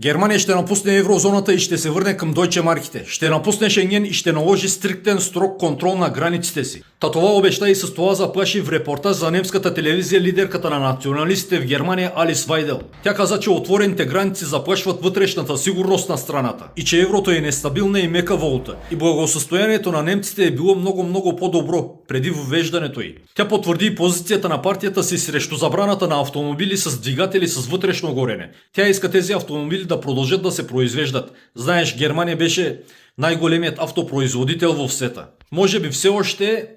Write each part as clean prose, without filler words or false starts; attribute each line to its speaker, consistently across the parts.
Speaker 1: Германия ще напусне еврозоната и ще се върне към Deutsche марките. Ще напусне Шенген и ще наложи стриктен строг контрол на границите си. Та това обеща и с това заплаши в репортаж за немската телевизия лидерката на националистите в Германия Алис Вайдел. Тя каза, че отворените граници заплашват вътрешната сигурност на страната и че еврото е нестабилна и мека валута. И благосъстоянието на немците е било много по-добро преди въвеждането й. Тя потвърди позицията на партията си срещу забраната на автомобили с двигатели с вътрешно горене. Тя иска тези автомобили да продължат да се произвеждат. Знаеш, Германия беше най-големият автопроизводител в света. Може би все още,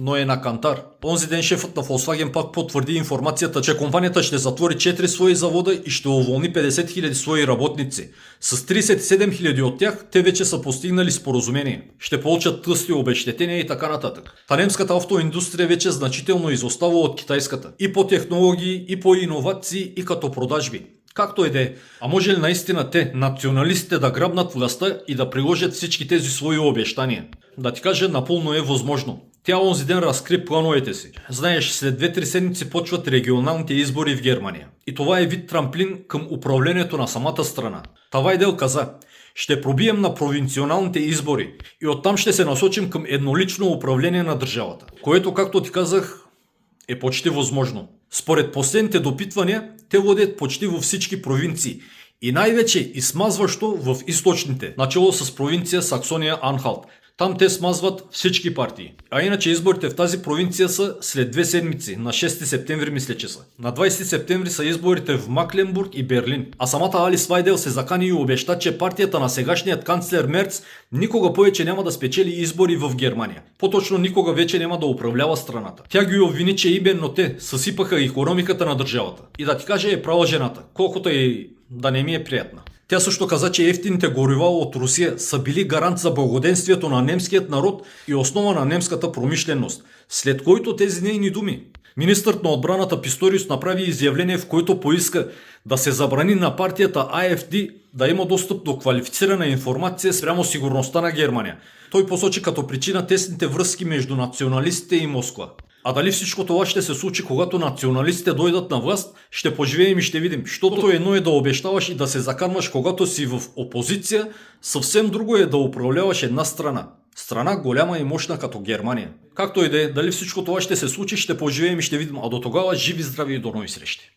Speaker 1: но е на кантар. Онзи ден шефът на Volkswagen пак потвърди информацията, че компанията ще затвори 4 свои завода и ще уволни 50 000 свои работници. С 37 000 от тях те вече са постигнали споразумение. Ще получат тъсти обезщетения и така нататък. Та немската автоиндустрия вече значително изостава от китайската. И по технологии, и по иновации, и като продажби. Както и да е. А може ли наистина те, националистите, да грабнат властта и да приложат всички тези свои обещания? Да ти кажа, напълно е възможно. Тя онзи ден разкри плановете си. Знаеш, след 2-3 седмици почват регионалните избори в Германия. И това е вид трамплин към управлението на самата страна. Вайдел каза: ще пробием на провинционалните избори и оттам ще се насочим към еднолично управление на държавата. Което, както ти казах, е почти възможно. Според последните допитвания, те владеят почти във всички провинции и най-вече измазващо в източните, начало с провинция Саксония-Анхалт. Там те смазват всички партии. А иначе изборите в тази провинция са след 2 седмици, на 6 септември мисля, че са. На 20 септември са изборите в Макленбург и Берлин. А самата Алис Вайдел се закани и обеща, че партията на сегашният канцлер Мерц никога повече няма да спечели избори в Германия. По-точно никога вече няма да управлява страната. Тя ги обвини, че именно те съсипаха икономиката на държавата. И да ти кажа, е права жената, колкото и да не ми е приятна. Тя също каза, че ефтините горива от Русия са били гарант за благоденствието на немският народ и основа на немската промишленост, след който тези нейни думи. Министърът на отбраната Писториус направи изявление, в което поиска да се забрани на партията АФД да има достъп до квалифицирана информация спрямо сигурността на Германия. Той посочи като причина тесните връзки между националистите и Москва. А дали всичко това ще се случи, когато националистите дойдат на власт, ще поживеем и ще видим. Защото едно е да обещаваш и да се заканваш, когато си в опозиция, съвсем друго е да управляваш една страна. Страна голяма и мощна като Германия. Както и да е, дали всичко това ще се случи, ще поживеем и ще видим. А до тогава живи, здрави и до нови срещи.